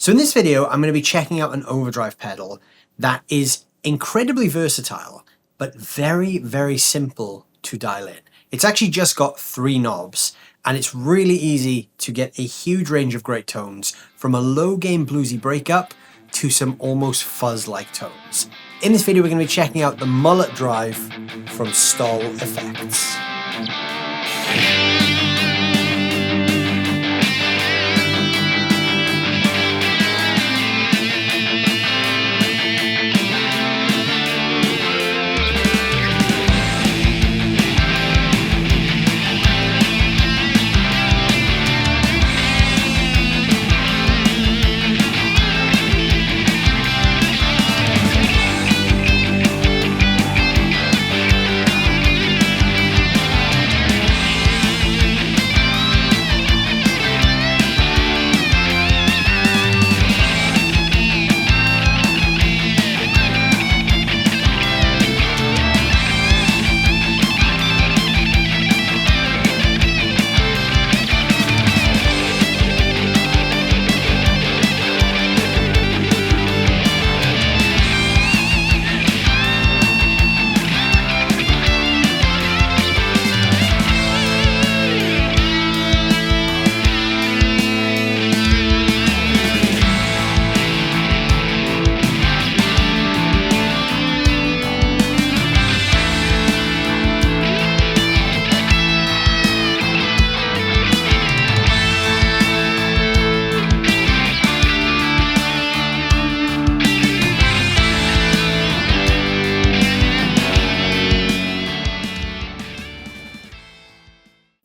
So in this video, I'm going to be checking out an overdrive pedal that is incredibly versatile, but very, very simple to dial in. It's actually just got 3 knobs, and it's really easy to get a huge range of great tones, from a low gain bluesy breakup to some almost fuzz-like tones. In this video, we're going to be checking out the Mullet Drive from Stoll Effects.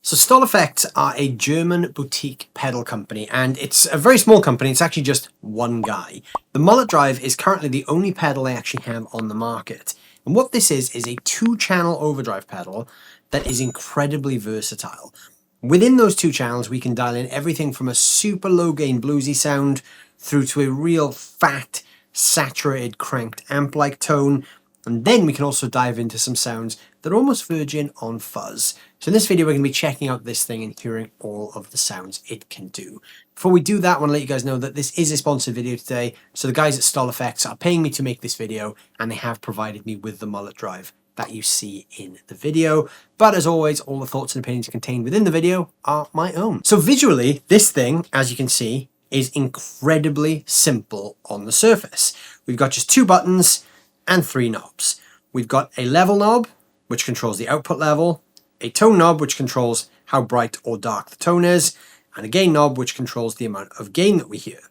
So Stoll Effects are a German boutique pedal company, and it's a very small company. It's actually just one guy. The Mullet Drive is currently the only pedal they actually have on the market. And what this is a 2-channel overdrive pedal that is incredibly versatile. Within those 2 channels, we can dial in everything from a super low gain bluesy sound through to a real fat, saturated, cranked amp-like tone. And then we can also dive into some sounds that are almost verging on fuzz. So in this video, we're going to be checking out this thing and hearing all of the sounds it can do. Before we do that, I want to let you guys know that this is a sponsored video today. So the guys at Stoll Effects are paying me to make this video, and they have provided me with the Mullet Drive that you see in the video. But as always, all the thoughts and opinions contained within the video are my own. So visually, this thing, as you can see, is incredibly simple on the surface. We've got just 2 buttons and 3 knobs. We've got a level knob, which controls the output level, a tone knob, which controls how bright or dark the tone is, and a gain knob, which controls the amount of gain that we hear.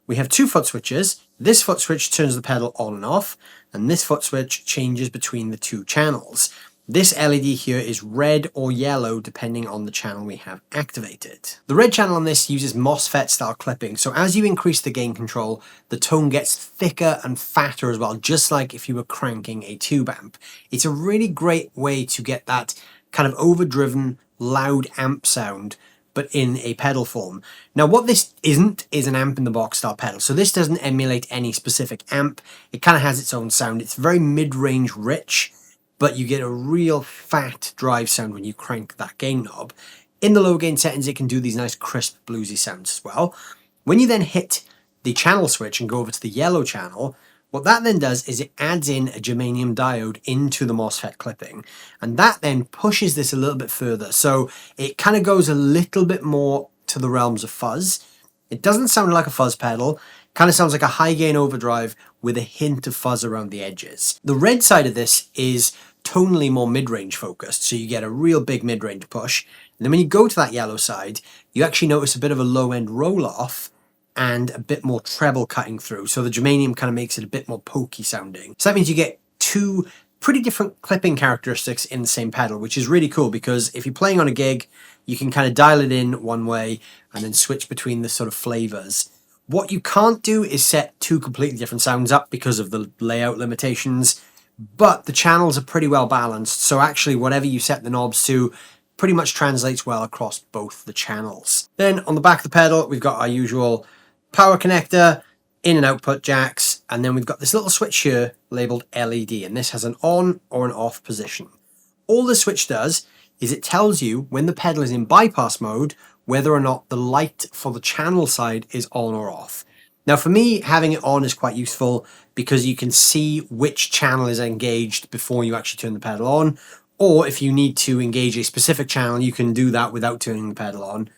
We have 2 foot switches. This foot switch turns the pedal on and off, and this foot switch changes between the 2 channels. This LED here is red or yellow depending on the channel we have activated. The red channel on this uses Mosfet style clipping, so as you increase the gain control, the tone gets thicker and fatter as well, just like if you were cranking a tube amp. It's a really great way to get that kind of overdriven, loud amp sound, but in a pedal form. Now what this isn't is an amp in the box style pedal, so this doesn't emulate any specific amp. It kind of has its own sound. It's very mid-range rich, but you get a real fat drive sound when you crank that gain knob. In the low gain settings, it can do these nice crisp bluesy sounds as well. When you then hit the channel switch and go over to the yellow channel, what that then does is it adds in a Germanium Diode into the Mosfet clipping, and that then pushes this a little bit further. So it kind of goes a little bit more to the realms of fuzz. It doesn't sound like a fuzz pedal. Kind of sounds like a high gain overdrive with a hint of fuzz around the edges. The red side of this is tonally more mid-range focused, so you get a real big mid-range push. And then when you go to that yellow side, you actually notice a bit of a low-end roll-off and a bit more treble cutting through. So the Germanium kind of makes it a bit more pokey sounding. So that means you get 2 pretty different clipping characteristics in the same pedal, which is really cool because if you're playing on a gig, you can kind of dial it in one way and then switch between the sort of flavors. What you can't do is set 2 completely different sounds up because of the layout limitations, but the channels are pretty well balanced. So actually whatever you set the knobs to pretty much translates well across both the channels. Then on the back of the pedal, we've got our usual power connector, in and output jacks, and then we've got this little switch here labeled LED, and this has an on or an off position. All the switch does is it tells you when the pedal is in bypass mode whether or not the light for the channel side is on or off. Now for me, having it on is quite useful because you can see which channel is engaged before you actually turn the pedal on. Or if you need to engage a specific channel, you can do that without turning the pedal on.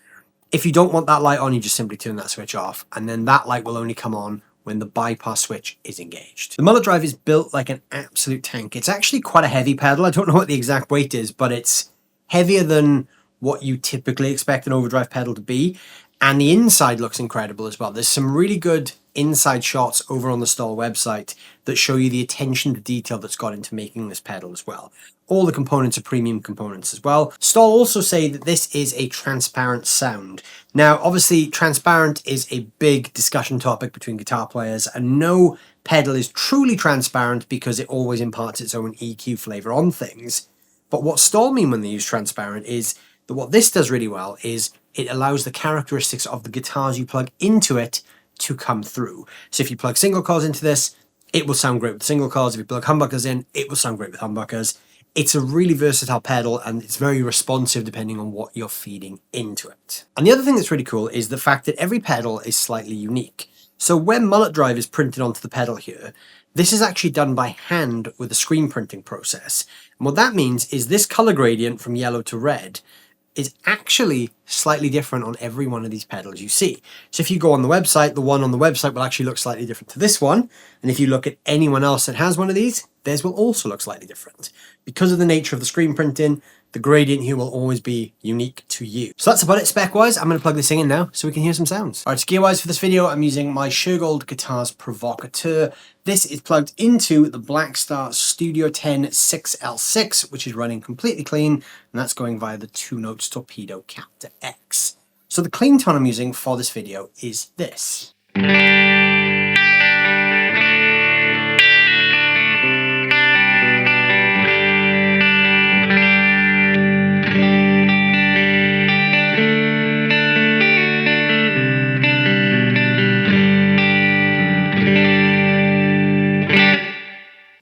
If you don't want that light on, you just simply turn that switch off, and then that light will only come on when the bypass switch is engaged. The Mullet Drive is built like an absolute tank. It's actually quite a heavy pedal. I don't know what the exact weight is, but it's heavier than what you typically expect an overdrive pedal to be. And the inside looks incredible as well. There's some really good inside shots over on the Stoll website that show you the attention to detail that's gone into making this pedal as well. All the components are premium components as well. Stoll also say that this is a transparent sound. Now, obviously, transparent is a big discussion topic between guitar players, and no pedal is truly transparent because it always imparts its own EQ flavor on things. But what Stoll mean when they use transparent is that what this does really well is it allows the characteristics of the guitars you plug into it to come through. So if you plug single coils into this, it will sound great with single coils. If you plug humbuckers in, it will sound great with humbuckers. It's a really versatile pedal and it's very responsive depending on what you're feeding into it. And the other thing that's really cool is the fact that every pedal is slightly unique. So when Mullet Drive is printed onto the pedal here, this is actually done by hand with a screen printing process. And what that means is this color gradient from yellow to red is actually slightly different on every one of these pedals you see. So if you go on the website, the one on the website will actually look slightly different to this one. And if you look at anyone else that has one of these, theirs will also look slightly different. Because of the nature of the screen printing, the gradient here will always be unique to you. So that's about it spec-wise. I'm going to plug this thing in now so we can hear some sounds. All right, so gear-wise for this video, I'm using my Shergold Guitars Provocateur. This is plugged into the Blackstar Studio 10 6L6, which is running completely clean, and that's going via the 2 Notes Torpedo Captor X. So the clean tone I'm using for this video is this.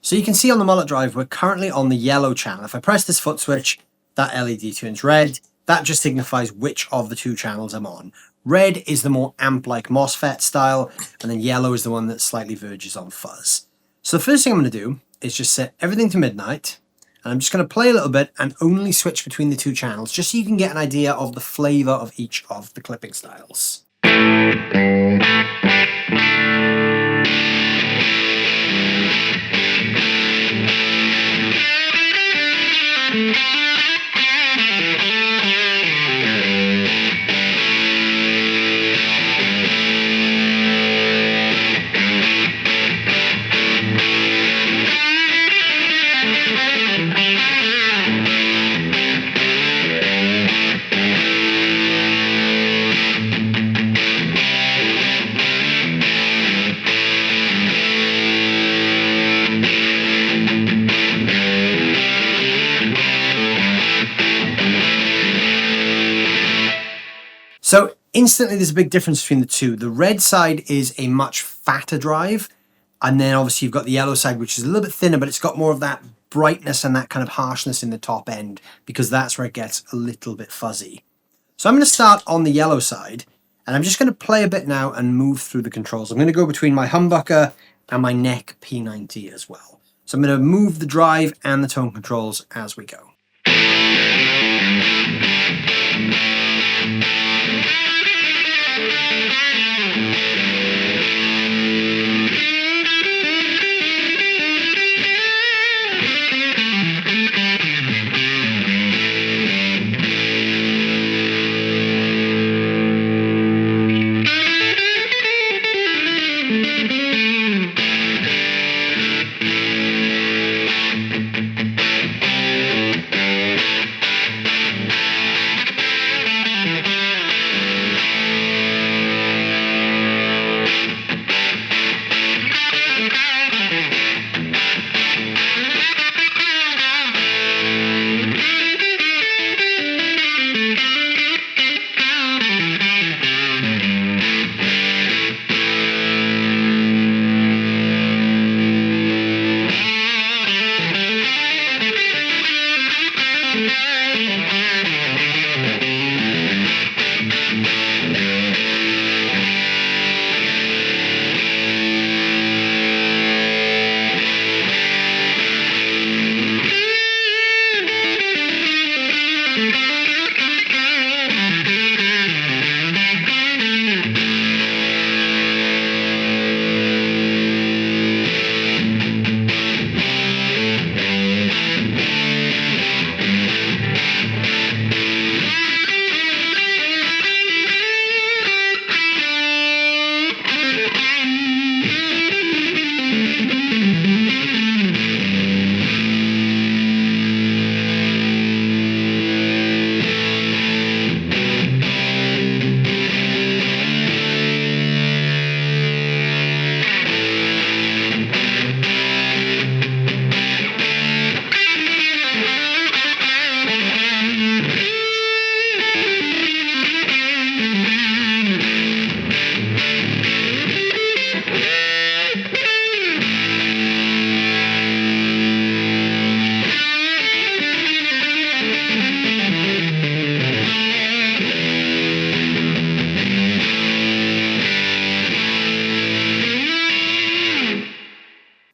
So you can see on the Mullet Drive, we're currently on the yellow channel. If I press this foot switch, that LED turns red. That just signifies which of the 2 channels I'm on. Red is the more amp-like Mosfet style, and then yellow is the one that slightly verges on fuzz. So the first thing I'm going to do is just set everything to midnight, and I'm just going to play a little bit and only switch between the 2 channels, just so you can get an idea of the flavor of each of the clipping styles. So instantly there's a big difference between the 2. The red side is a much fatter drive, and then obviously you've got the yellow side, which is a little bit thinner, but it's got more of that brightness and that kind of harshness in the top end, because that's where it gets a little bit fuzzy. So I'm going to start on the yellow side, and I'm just going to play a bit now and move through the controls. I'm going to go between my humbucker and my neck P90 as well. So I'm going to move the drive and the tone controls as we go.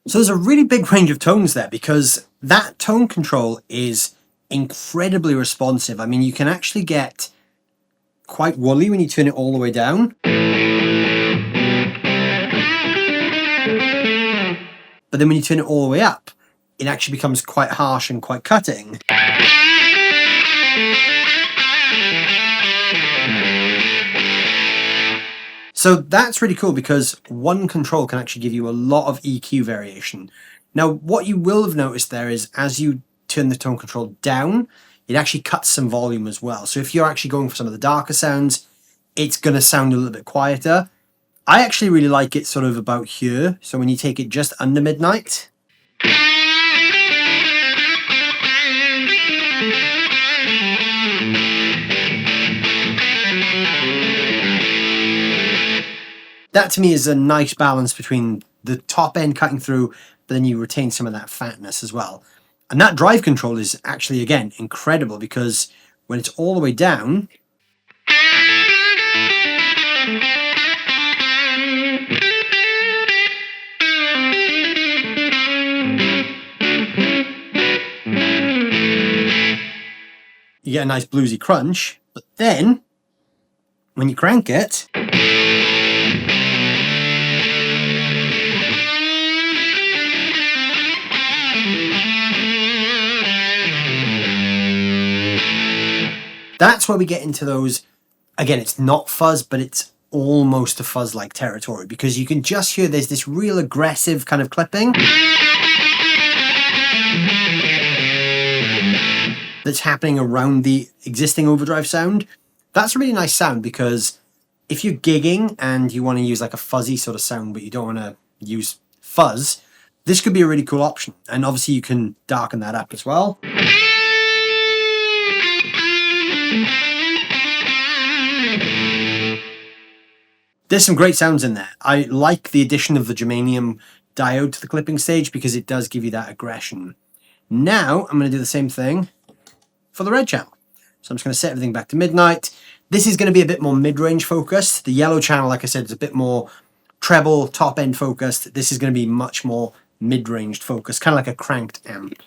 So there's a really big range of tones there because that tone control is incredibly responsive. I mean, you can actually get quite woolly when you turn it all the way down. But then when you turn it all the way up, it actually becomes quite harsh and quite cutting. So that's really cool because one control can actually give you a lot of EQ variation. Now, what you will have noticed there is as you turn the tone control down, it actually cuts some volume as well. So if you're actually going for some of the darker sounds, it's going to sound a little bit quieter. I actually really like it sort of about here. So when you take it just under midnight, that to me is a nice balance between the top end cutting through, but then you retain some of that fatness as well. And that drive control is actually, again, incredible because when it's all the way down, you get a nice bluesy crunch, but then when you crank it, that's where we get into those, again, it's not fuzz, but it's almost a fuzz-like territory because you can just hear there's this real aggressive kind of clipping that's happening around the existing overdrive sound. That's a really nice sound because if you're gigging and you want to use like a fuzzy sort of sound, but you don't want to use fuzz, this could be a really cool option. And obviously you can darken that up as well. There's some great sounds in there. I like the addition of the Germanium Diode to the clipping stage because it does give you that aggression. Now I'm going to do the same thing for the red channel. So I'm just going to set everything back to midnight. This is going to be a bit more mid-range focused. The yellow channel, like I said, is a bit more treble, top-end focused. This is going to be much more mid-ranged focused, kind of like a cranked amp.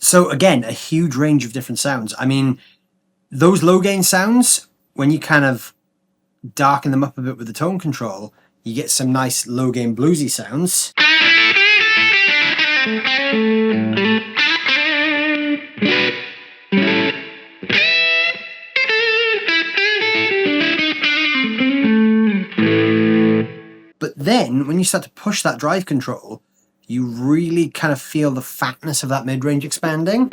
So again, a huge range of different sounds. I mean, those low gain sounds, when you kind of darken them up a bit with the tone control, you get some nice low gain bluesy sounds. But then when you start to push that drive control, you really kind of feel the fatness of that mid-range expanding.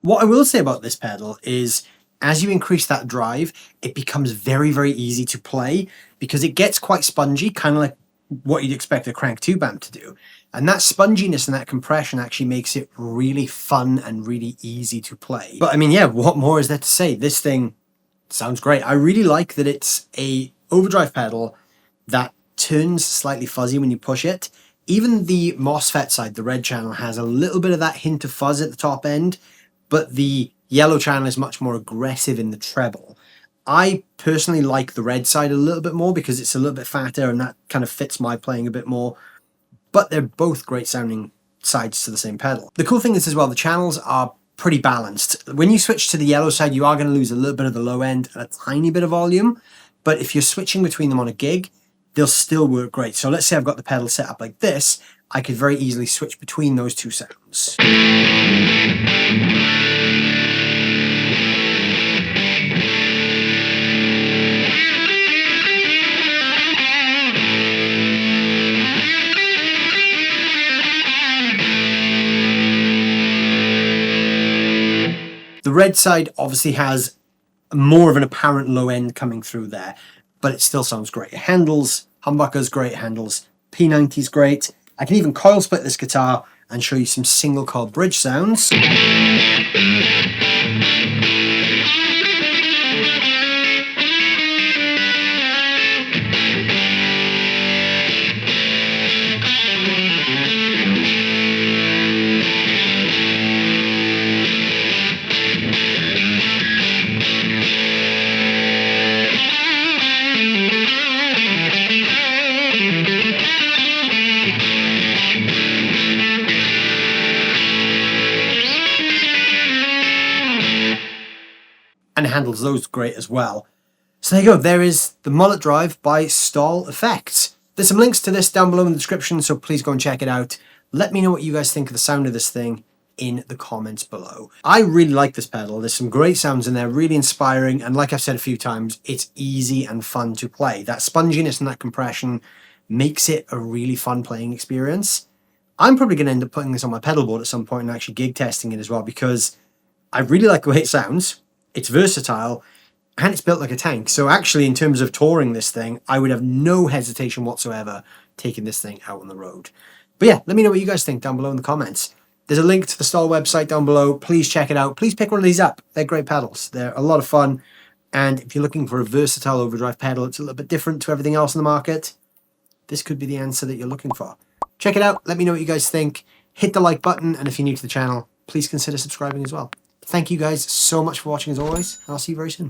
What I will say about this pedal is, as you increase that drive, it becomes very, very easy to play because it gets quite spongy, kind of like what you'd expect a crank tube amp to do. And that sponginess and that compression actually makes it really fun and really easy to play. But I mean, yeah, what more is there to say? This thing sounds great. I really like that it's a overdrive pedal that turns slightly fuzzy when you push it. Even the Mosfet side, the red channel, has a little bit of that hint of fuzz at the top end, but the yellow channel is much more aggressive in the treble. I personally like the red side a little bit more because it's a little bit fatter and that kind of fits my playing a bit more. But they're both great sounding sides to the same pedal. The cool thing is as well, the channels are pretty balanced. When you switch to the yellow side, you are going to lose a little bit of the low end and a tiny bit of volume. But if you're switching between them on a gig, they'll still work great. So let's say I've got the pedal set up like this, I could very easily switch between those two sounds. The red side obviously has more of an apparent low end coming through there, but it still sounds great. It handles humbuckers great, it handles P90s great. I can even coil split this guitar and show you some single coil bridge sounds. And it handles those great as well. So there you go, there is the Mullet Drive by Stoll Effects. There's some links to this down below in the description, so please go and check it out. Let me know what you guys think of the sound of this thing in the comments below. I really like this pedal. There's some great sounds in there, really inspiring, and like I've said a few times, it's easy and fun to play. That sponginess and that compression makes it a really fun playing experience. I'm probably going to end up putting this on my pedal board at some point and actually gig testing it as well, because I really like the way it sounds. It's versatile and it's built like a tank. So actually, in terms of touring this thing, I would have no hesitation whatsoever taking this thing out on the road. But yeah, let me know what you guys think down below in the comments. There's a link to the Stoll website down below. Please check it out. Please pick one of these up. They're great pedals. They're a lot of fun. And if you're looking for a versatile overdrive pedal, it's a little bit different to everything else in the market, this could be the answer that you're looking for. Check it out. Let me know what you guys think. Hit the like button. And if you're new to the channel, please consider subscribing as well. Thank you guys so much for watching as always, and I'll see you very soon.